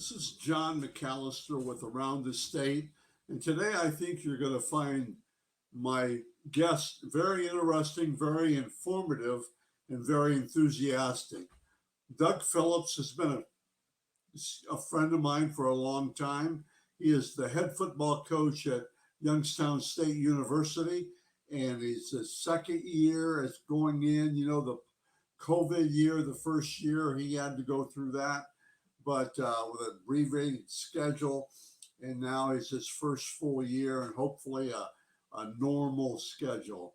This is John McAllister with Around the State. And today I think you're going to find my guest very interesting, very informative, and very enthusiastic. Doug Phillips has been a friend of mine for a long time. He is the head football coach at Youngstown State University, and he's his second year as going in. You know, the COVID year, the first year, he had to go through that, but with an abbreviated schedule. And now it's his first full year and hopefully a normal schedule.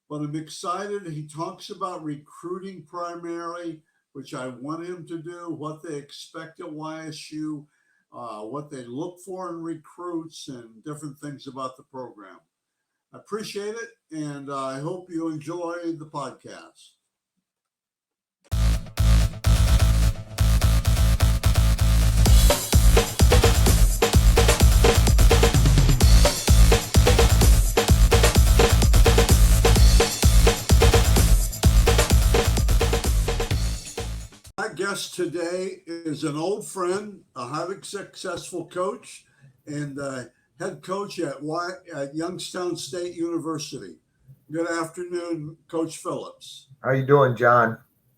But I'm excited. He talks about recruiting primarily, which I want him to do, what they expect at YSU, what they look for in recruits, and different things about the program. I appreciate it, and I hope you enjoy the podcast. My guest today is an old friend, a highly successful coach, and head coach at Youngstown State University. Good afternoon, Coach Phillips. How you doing, John?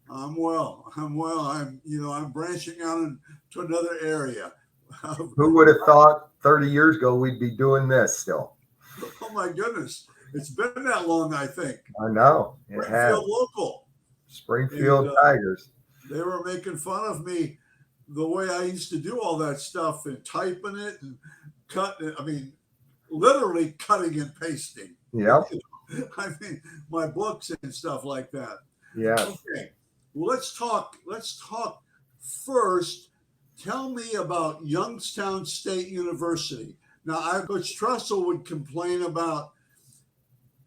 I'm well. I'm branching out into another area. Who would have thought 30 years ago we'd be doing this still? Oh my goodness, it's been that long. I think. I know it has. Springfield local. Springfield Tigers. They were making fun of me the way I used to do all that stuff and typing it and cutting. I mean, literally cutting and pasting. Yep. I mean, my books and stuff like that. Yeah. Okay. Well, let's talk first. Tell me about Youngstown State University. Now, Coach Tressel would complain about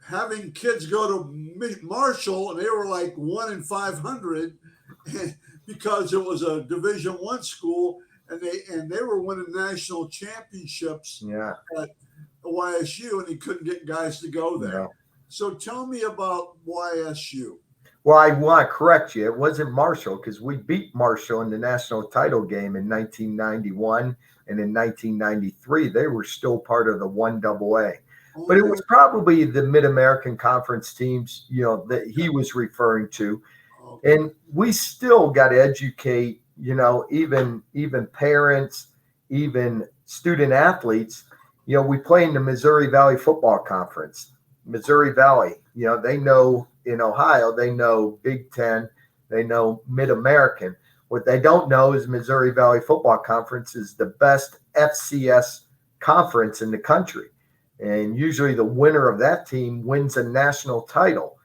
having kids go to Marshall, and they were like 1 in 500 because it was a Division I school, and they were winning national championships at YSU, and he couldn't get guys to go there. Yeah. So tell me about YSU. Well, I want to correct you. It wasn't Marshall because we beat Marshall in the national title game in 1991, and in 1993 they were still part of the 1AA. Oh, but it was probably the MidAmerican Conference teams, that he was referring to. Okay. And we still got to educate, even parents, even student athletes. We play in the Missouri Valley Football Conference. Missouri Valley, they know in Ohio, they know Big Ten, they know Mid-American. What they don't know is Missouri Valley Football Conference is the best FCS conference in the country. And usually the winner of that team wins a national title,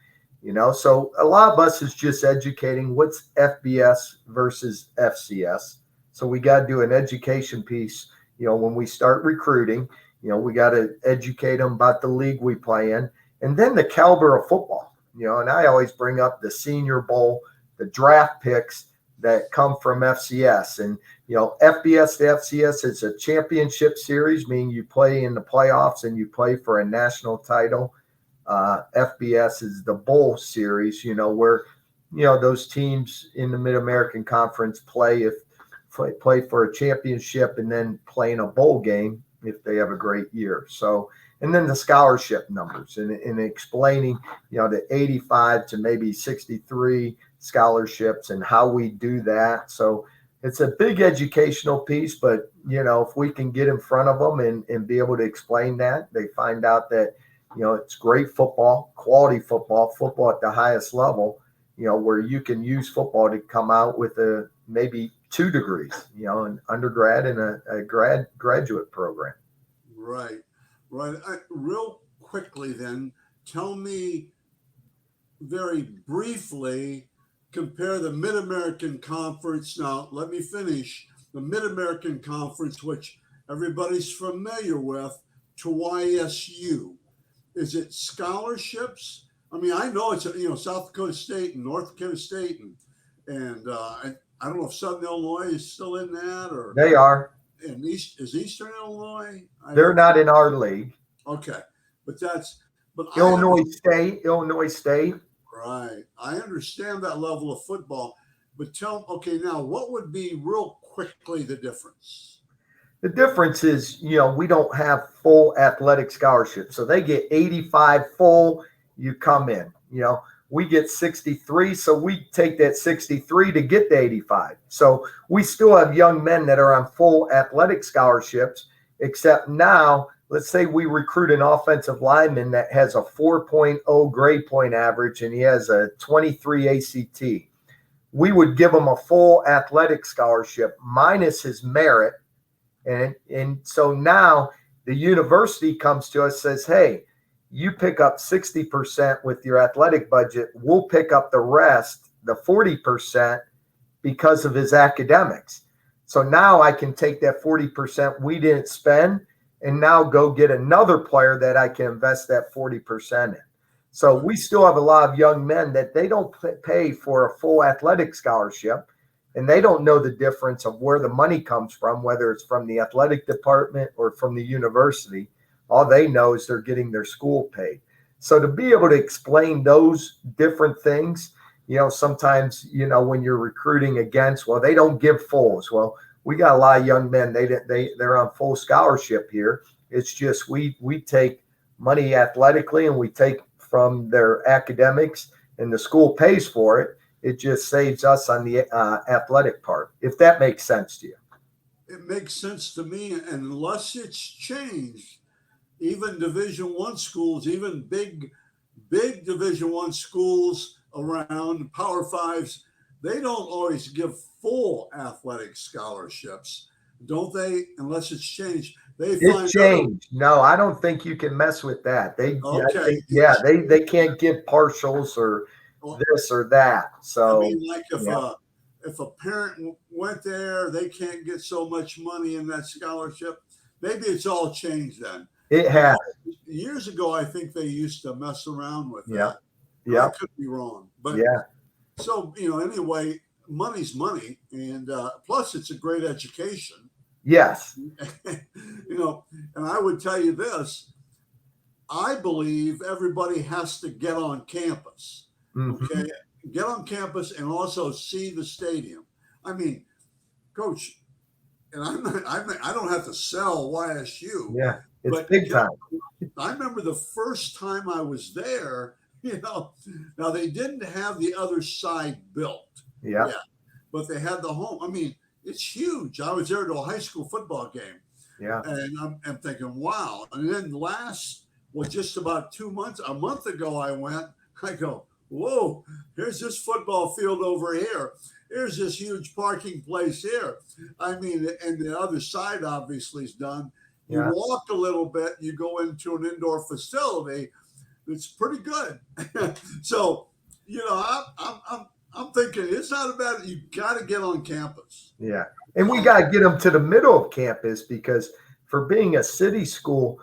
So a lot of us is just educating what's FBS versus FCS. So we got to do an education piece, when we start recruiting. We got to educate them about the league we play in, and then the caliber of football. And I always bring up the Senior Bowl, the draft picks that come from FCS. And, FBS to FCS is a championship series, meaning you play in the playoffs and you play for a national title. FBS is the bowl series, where, those teams in the Mid-American Conference play for a championship and then play in a bowl game if they have a great year. So, and then the scholarship numbers and explaining, the 85 to maybe 63 scholarships and how we do that. So it's a big educational piece, but, if we can get in front of them and be able to explain that, they find out that, it's great football, quality football at the highest level, where you can use football to come out with maybe 2 degrees, an undergrad and a graduate program. Right. Real quickly then, tell me very briefly, compare the Mid-American Conference. Now, let me finish. The Mid-American Conference, which everybody's familiar with, to YSU. Is it scholarships? I mean, I know it's, South Dakota State and North Dakota State and I don't know if Southern Illinois is still in that or they are. And is Eastern Illinois? They're not in our league. Okay, but Illinois State. Right. I understand that level of football, but now what would be real quickly the difference? The difference is, we don't have full athletic scholarships. So they get 85 full, you come in. We get 63, so we take that 63 to get the 85. So we still have young men that are on full athletic scholarships, except now, let's say we recruit an offensive lineman that has a 4.0 grade point average and he has a 23 ACT. We would give him a full athletic scholarship minus his merit. And so now the university comes to us, says, hey, you pick up 60% with your athletic budget. We'll pick up the rest, the 40%, because of his academics. So now I can take that 40% we didn't spend and now go get another player that I can invest that 40% in. So we still have a lot of young men that they don't pay for a full athletic scholarship, and they don't know the difference of where the money comes from, whether it's from the athletic department or from the university. All they know is they're getting their school paid. So to be able to explain those different things, sometimes, when you're recruiting against, well, they don't give fulls. Well, we got a lot of young men, they're on full scholarship here. It's just we take money athletically and we take from their academics and the school pays for it. It just saves us on the athletic part, if that makes sense to you. It makes sense to me, and unless it's changed, even Division I schools, even big Division I schools around Power Fives, they don't always give full athletic scholarships, don't they? Unless it's changed. It changed. No, I don't think you can mess with that. They can't give partials or this or that. So I mean, like if a parent went there, they can't get so much money in that scholarship. Maybe it's all changed then. It has. Years ago, I think they used to mess around with that. Yeah. I could be wrong. But so, anyway, money's money. And plus, it's a great education. Yes. And I would tell you this. I believe everybody has to get on campus. Mm-hmm. Okay. Get on campus and also see the stadium. I mean, Coach, and I don't have to sell YSU. Yeah, it's big time. I remember the first time I was there, now they didn't have the other side built. Yeah. But they had the home. I mean, it's huge. I was there to a high school football game. Yeah. And I'm thinking, wow. And then just about a month ago, I go, whoa, here's this football field over here. Here's this huge parking place here. I mean, and the other side obviously is done. You walk a little bit, you go into an indoor facility. It's pretty good. So, I'm thinking it's not about it. You got to get on campus. Yeah. And we got to get them to the middle of campus, because for being a city school,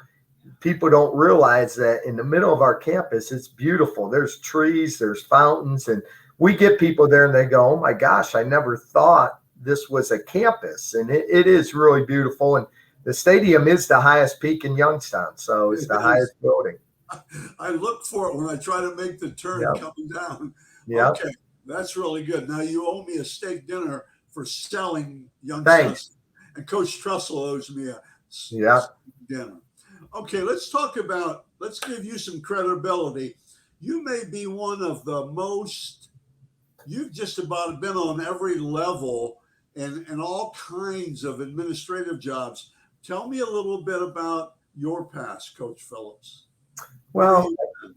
people don't realize that in the middle of our campus, it's beautiful. There's trees, there's fountains, and we get people there and they go, oh my gosh, I never thought this was a campus. And it is really beautiful. And the stadium is the highest peak in Youngstown. So it's the highest building. I look for it when I try to make the turn coming down. Yeah. Okay. That's really good. Now you owe me a steak dinner for selling Youngstown. Thanks. And Coach Tressel owes me a steak dinner. Okay, let's give you some credibility. You may be one of the most, you've just about been on every level and all kinds of administrative jobs. Tell me a little bit about your past, Coach Phillips. Well,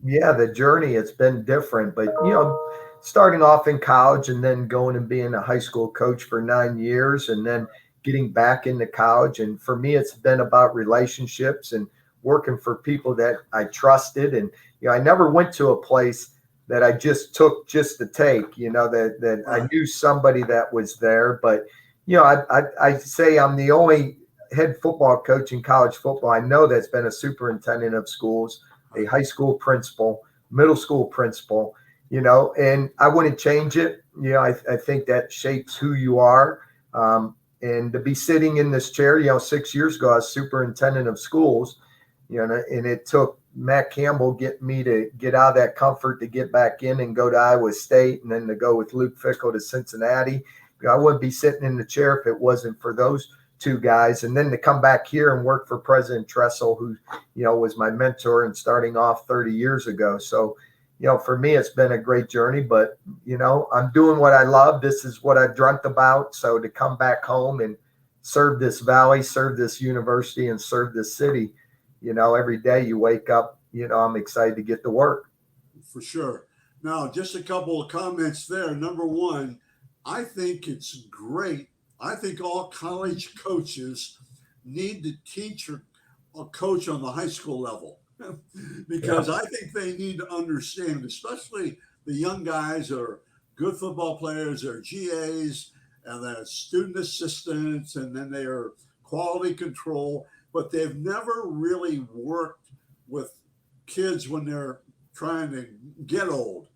the journey, it's been different, but starting off in college and then going and being a high school coach for 9 years and then getting back into college. And for me, it's been about relationships and working for people that I trusted. And, I never went to a place that I just took just to take, that I knew somebody that was there. But, I say I'm the only head football coach in college football I know that's been a superintendent of schools, a high school principal, middle school principal, and I wouldn't change it. I think that shapes who you are. And to be sitting in this chair, 6 years ago, I was superintendent of schools, and it took Matt Campbell getting me to get out of that comfort to get back in and go to Iowa State and then to go with Luke Fickell to Cincinnati. I wouldn't be sitting in the chair if it wasn't for those two guys. And then to come back here and work for President Tressel, who, was my mentor and starting off 30 years ago. So, for me, it's been a great journey, but, I'm doing what I love. This is what I've dreamt about. So to come back home and serve this valley, serve this university, and serve this city, every day you wake up, I'm excited to get to work. For sure. Now, just a couple of comments there. Number one, I think it's great. I think all college coaches need to teach or coach on the high school level because I think they need to understand, especially the young guys that are good football players, they're GAs, and they're student assistants, and then they are quality control, but they've never really worked with kids when they're trying to get old,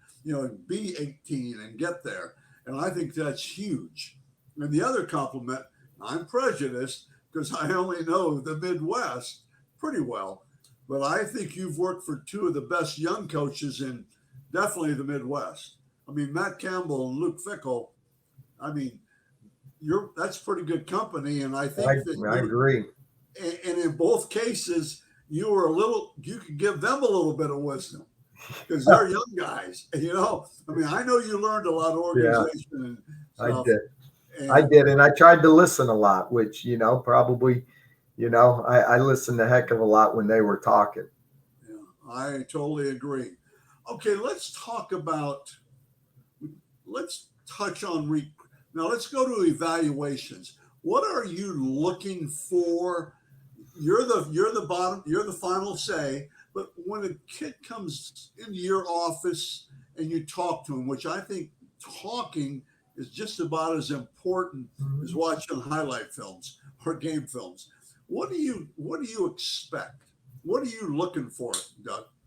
be 18 and get there. And I think that's huge. And the other compliment, I'm prejudiced because I only know the Midwest pretty well, but I think you've worked for two of the best young coaches in definitely the Midwest. I mean, Matt Campbell and Luke Fickell, that's pretty good company. And I think I agree. And in both cases, you could give them a little bit of wisdom because they're young guys. I know you learned a lot of organization and stuff. I did. And I tried to listen a lot, which, probably, I listened a heck of a lot when they were talking. Yeah, I totally agree. Okay, let's touch on, now let's go to evaluations. What are you looking for? You're the final say, but when a kid comes into your office and you talk to him, which I think talking is just about as important as watching highlight films or game films. What do you expect? What are you looking for,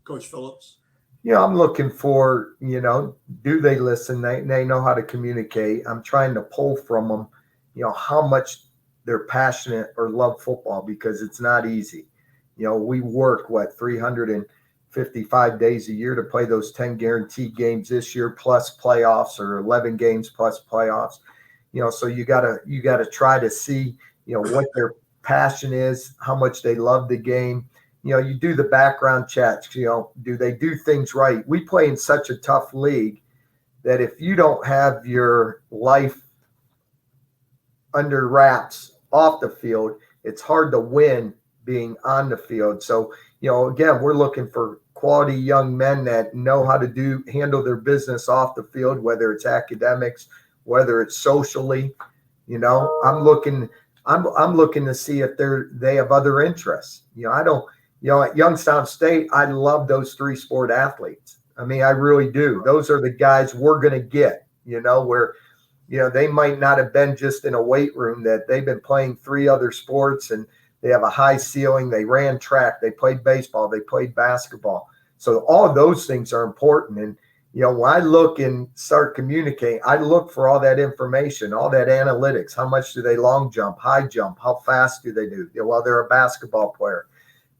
Coach Phillips? I'm looking for, do they listen? They know how to communicate. I'm trying to pull from them, how much they're passionate or love football, because it's not easy. We work 355 days a year to play those 10 guaranteed games this year, plus playoffs, or 11 games plus playoffs. So you gotta try to see, what their passion is, how much they love the game. You do the background checks, do they do things right? We play in such a tough league that if you don't have your life under wraps off the field, it's hard to win being on the field. So, again, we're looking for quality young men that know how to handle their business off the field, whether it's academics, whether it's socially. I'm looking to see if they have other interests. At Youngstown State, I love those three sport athletes. I really do. Those are the guys we're going to get, where they might not have been just in a weight room, that they've been playing three other sports and they have a high ceiling. They ran track, they played baseball, they played basketball. So all of those things are important. And, when I look and start communicating, I look for all that information, all that analytics. How much do they long jump, high jump? How fast do they do? Well, they're a basketball player.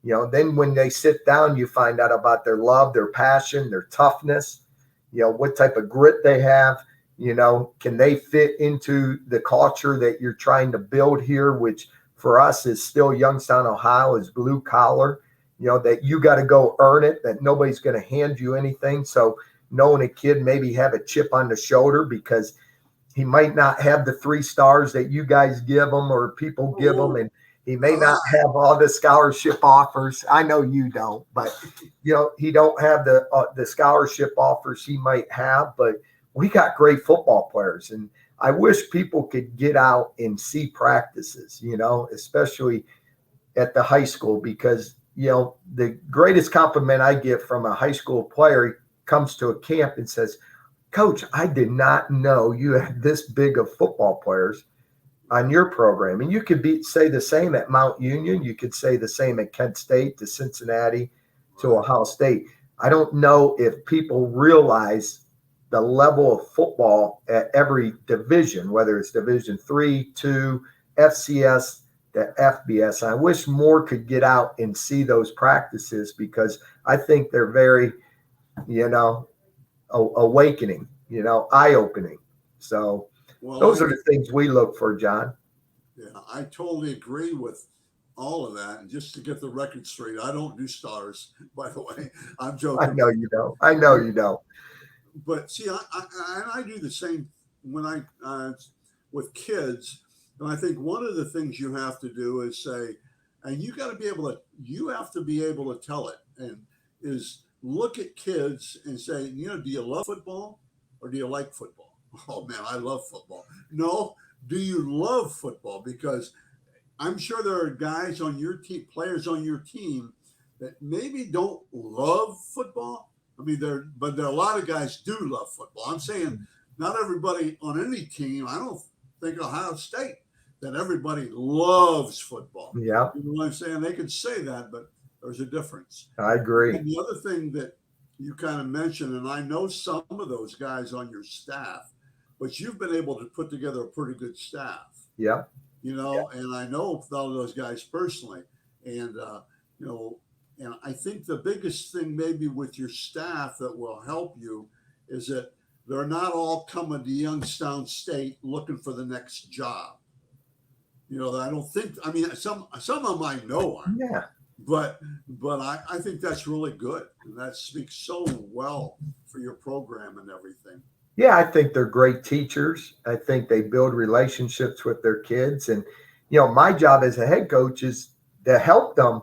Then when they sit down, you find out about their love, their passion, their toughness, what type of grit they have. Can they fit into the culture that you're trying to build here, which for us is still Youngstown, Ohio, is blue collar, that you got to go earn it, that nobody's going to hand you anything. So knowing a kid maybe have a chip on the shoulder because he might not have the 3 stars that you guys give him or people give him, and he may not have all the scholarship offers. I know you don't, but he don't have the scholarship offers he might have, but we got great football players. And I wish people could get out and see practices, especially at the high school, because, the greatest compliment I get from a high school player comes to a camp and says, "Coach, I did not know you had this big of football players on your program." And you could say the same at Mount Union. You could say the same at Kent State, to Cincinnati, to Ohio State. I don't know if people realize the level of football at every division, whether it's Division 3, 2, FCS, the FBS. I wish more could get out and see those practices, because I think they're very, awakening, eye-opening. So Well, Those are the things we look for, John. yeah, I totally agree with all of that. And just to get the record straight, I don't do stars, by the way. I'm I joking. know you don't. I know you don't. But see, I do the same when with kids. And I think one of the things you have to do is say, and you have to be able to tell it, and is look at kids and say, do you love football or do you like football? Oh man, I love football. No, do you love football? Because I'm sure there are guys on your team, players on your team that maybe don't love football. I mean, but there are a lot of guys do love football. I'm saying not everybody on any team. I don't think Ohio State that everybody loves football. Yeah, You know what I'm saying? They could say that, but there's a difference. I agree. And the other thing that you kind of mentioned, and I know some of those guys on your staff, but you've been able to put together a pretty good staff. Yeah. And I know a lot of those guys personally, and and I think the biggest thing maybe with your staff that will help you is that they're not all coming to Youngstown State looking for the next job. I don't think. I mean, some of them I know aren't. Yeah. But I think that's really good, and that speaks so well for your program and everything. Yeah, I think they're great teachers. I think they build relationships with their kids. And, my job as a head coach is to help them,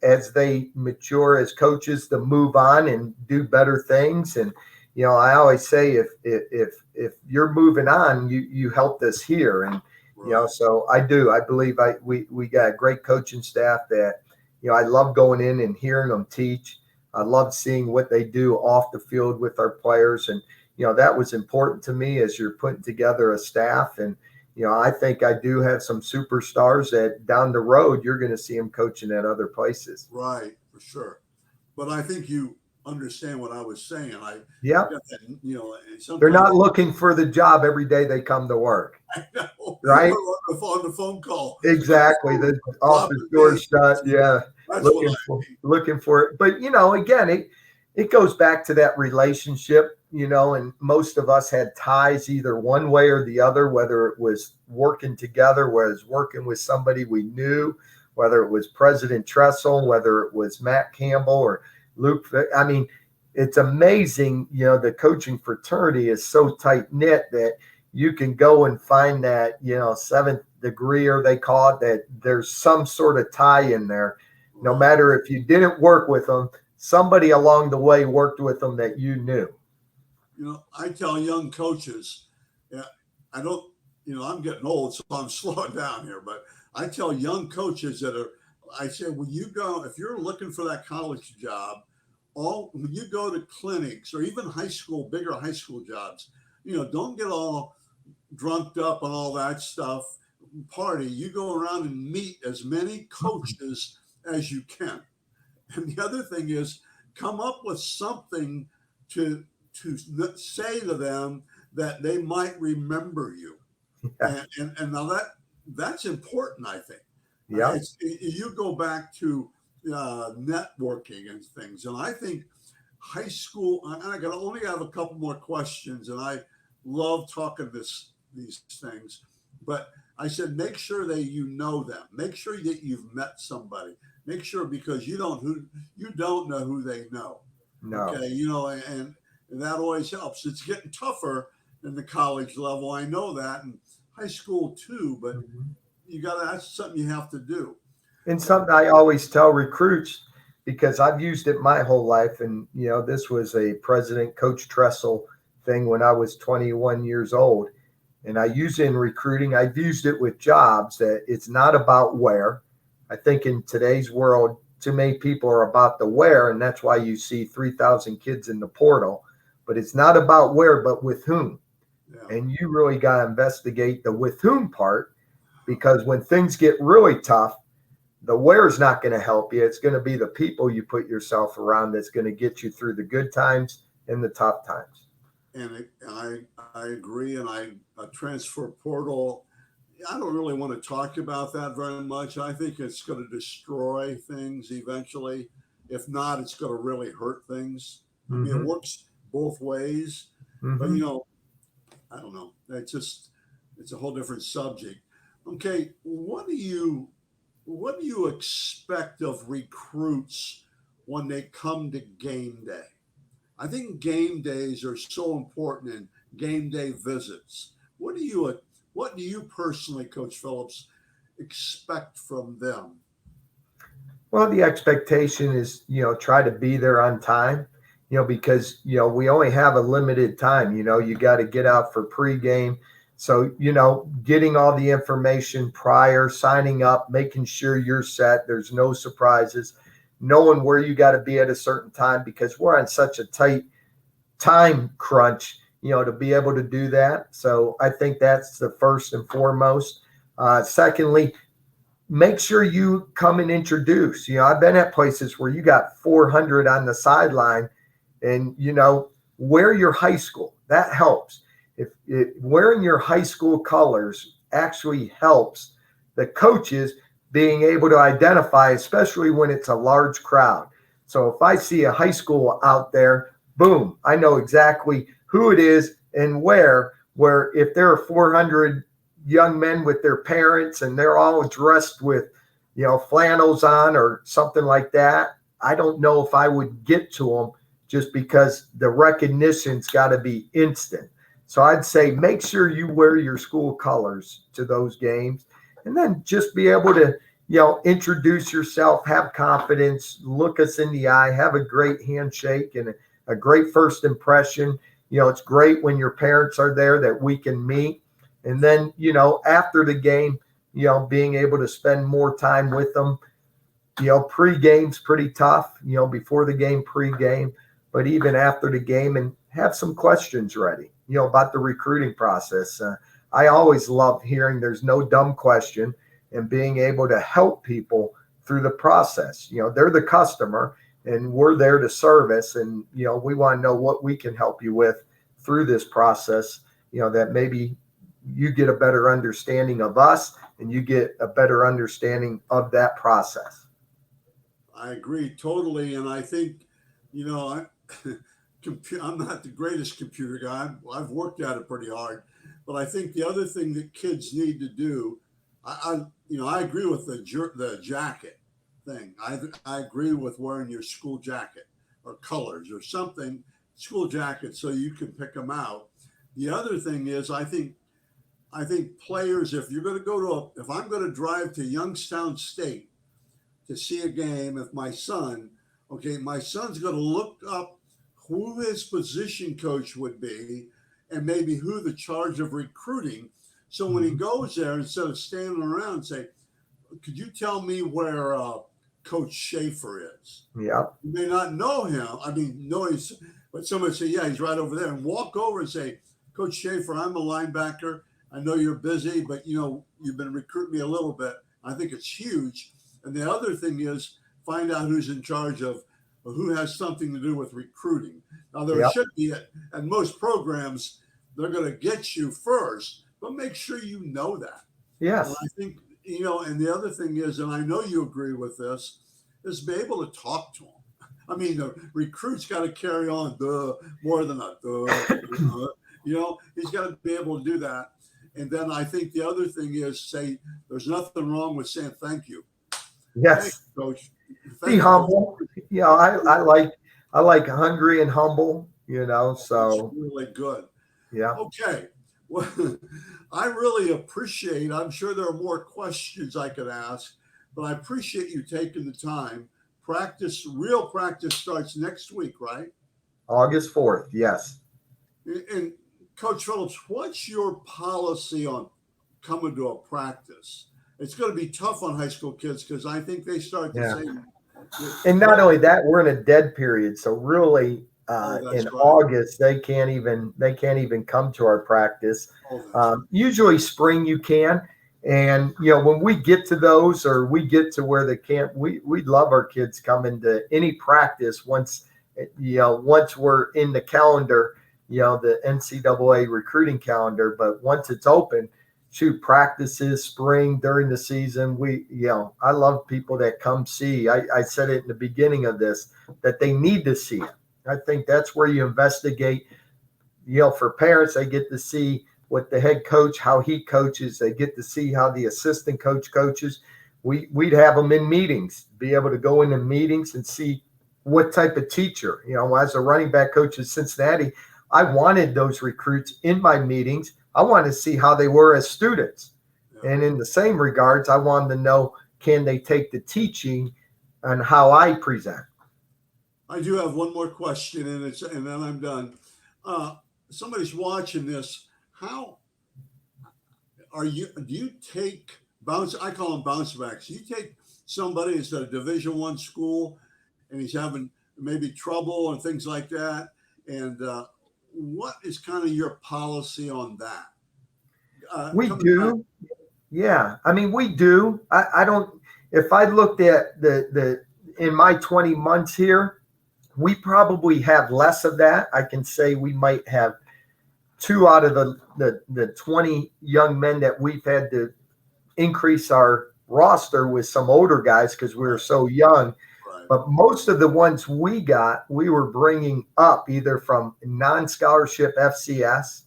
as they mature as coaches to move on and do better things. And, I always say if you're moving on, you helped us here. And, Right. so I do. I believe we got a great coaching staff that, I love going in and hearing them teach. I love seeing what they do off the field with our players. And, that was important to me as you're putting together a staff. And, I think I do have some superstars that down the road, you're going to see them coaching at other places. Right, for sure. But I think you understand what I was saying. Yeah. Sometimes They're not looking for the job every day they come to work. I know, right? on the phone call. Exactly. The office door shut. Yeah. That's looking for it. But, again, it goes back to that relationship, and most of us had ties either one way or the other, whether it was working together, whether it was working with somebody we knew, whether it was President Tressel, whether it was Matt Campbell or Luke. I mean, it's amazing, the coaching fraternity is so tight knit that you can go and find that, seventh degree, or they call it, that there's some sort of tie in there. No matter if you didn't work with them, somebody along the way worked with them that you knew. I tell young coaches, I don't, I'm getting old, so I'm slowing down here, but I tell young coaches I say, when you go, if you're looking for that college job, when you go to clinics or even bigger high school jobs, don't get all drunked up on all that stuff, party. You go around and meet as many coaches as you can. And the other thing is, come up with something to say to them that they might remember you. Yeah. And now that's important, I think. Yeah. You go back to networking and things. And I think high school, and I only have a couple more questions, and I love talking these things, but I said, make sure that you know them. Make sure that you've met somebody. Make sure, because you don't know who they know. No. Okay, and that always helps. It's getting tougher in the college level. I know that, and high school too. But that's something you have to do. And something I always tell recruits, because I've used it my whole life, and this was a President Coach Tressel thing when I was 21 years old. And I use it in recruiting. I've used it with jobs, that it's not about where. I think in today's world, too many people are about the where, and that's why you see 3,000 kids in the portal. But it's not about where, but with whom. Yeah. And you really got to investigate the with whom part, because when things get really tough, the where is not going to help you. It's going to be the people you put yourself around that's going to get you through the good times and the tough times. And I agree. And a transfer portal, I don't really want to talk about that very much. I think it's going to destroy things eventually. If not, it's going to really hurt things. I mean, it works both ways. But, I don't know. It's a whole different subject. Okay, what do you expect of recruits when they come to game day? I think game days are so important in game day visits. What do you personally, Coach Phillips, expect from them? Well, the expectation is, try to be there on time, because, we only have a limited time. You got to get out for pregame. So, getting all the information prior, signing up, making sure you're set, there's no surprises, knowing where you got to be at a certain time, because we're on such a tight time crunch, to be able to do that. So I think that's the first and foremost. Secondly, make sure you come and introduce. I've been at places where you got 400 on the sideline, and wear your high school. That helps. If wearing your high school colors actually helps the coaches being able to identify, especially when it's a large crowd. So if I see a high school out there, boom, I know exactly who it is and where if there are 400 young men with their parents and they're all dressed with, flannels on or something like that, I don't know if I would get to them, just because the recognition's got to be instant. So I'd say make sure you wear your school colors to those games, and then just be able to, introduce yourself, have confidence, look us in the eye, have a great handshake and a great first impression. It's great when your parents are there that we can meet. And then, after the game, being able to spend more time with them. Pre-game's pretty tough, before the game, pre-game, but even after the game, and have some questions ready, about the recruiting process. I always love hearing there's no dumb question, and being able to help people through the process. They're the customer and we're there to service. And, we want to know what we can help you with through this process, that maybe you get a better understanding of us and you get a better understanding of that process. I agree totally, and I think, I'm not the greatest computer guy. I've worked at it pretty hard, but I think the other thing that kids need to do, I agree with the jacket thing. I agree with wearing your school jacket or colors or something, school jacket, so you can pick them out. The other thing is, I think players, if I'm going to drive to Youngstown State to see a game, if my son's going to look up who his position coach would be and maybe who the charge of recruiting. So when he goes there, instead of standing around and say, could you tell me where Coach Schaefer is? Yeah. You may not know him. But somebody say, yeah, he's right over there, and walk over and say, Coach Schaefer, I'm a linebacker. I know you're busy, but you've been recruiting me a little bit. I think it's huge. And the other thing is find out who's in charge of who has something to do with recruiting. Now there should be at most programs, they're going to get you first, but make sure you know that. Yes. And I think, and the other thing is, and I know you agree with this, is be able to talk to them. I mean, the recruit's got to carry on more than a he's got to be able to do that. And then I think the other thing is say, there's nothing wrong with saying thank you. Yes. Thank you, Coach. Be humble. I like hungry and humble, so. It's really good. Yeah. Okay. Well, I really appreciate, I'm sure there are more questions I could ask, but I appreciate you taking the time. Real practice starts next week, right? August 4th. Yes. And Coach Phillips, what's your policy on coming to a practice? It's going to be tough on high school kids because I think they start the same. And not only that, we're in a dead period. So really, in August, they can't even come to our practice. Usually spring you can. And, when we get to those, or we get to where they can't, we love our kids coming to any practice once we're in the calendar, the NCAA recruiting calendar. But once it's open, practices, spring, during the season, I love people that come see. I said it in the beginning of this, that they need to see it. I think that's where you investigate for parents, they get to see what the head coach, how he coaches. They get to see how the assistant coach coaches. We'd have them in meetings, be able to go into meetings and see what type of teacher, as a running back coach in Cincinnati, I wanted those recruits in my meetings. I wanted to see how they were as students. Yeah. And in the same regards, I wanted to know, can they take the teaching and how I present? I do have one more question, and then I'm done. Somebody's watching this. How do you take I call them bouncebacks. You take somebody that's at a Division I school and he's having maybe trouble and things like that. And what is kind of your policy on that? We do. Yeah. I mean, we do. I don't, if I looked at in my 20 months here, we probably have less of that. I can say we might have 2 out of the 20 young men that we've had to increase our roster with some older guys because we were so young. Right. But most of the ones we were bringing up either from non-scholarship FCS,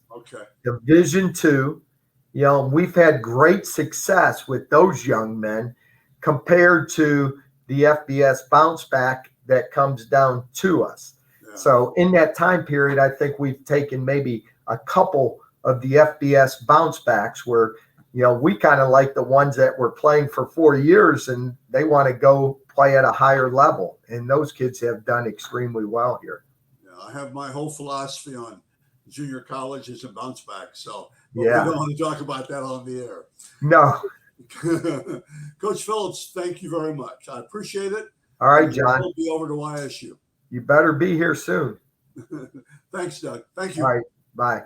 Division II. We've had great success with those young men compared to the FBS bounce back that comes down to us. Yeah. So in that time period, I think we've taken maybe a couple of the FBS bounce backs where, we kind of like the ones that were playing for 4 years and they want to go play at a higher level. And those kids have done extremely well here. Yeah, I have my whole philosophy on junior colleges and bounce back. So yeah. We don't want to talk about that on the air. No. Coach Phillips, thank you very much. I appreciate it. All right, John. We'll be over to YSU. You better be here soon. Thanks, Doug. Thank you. All right. Bye.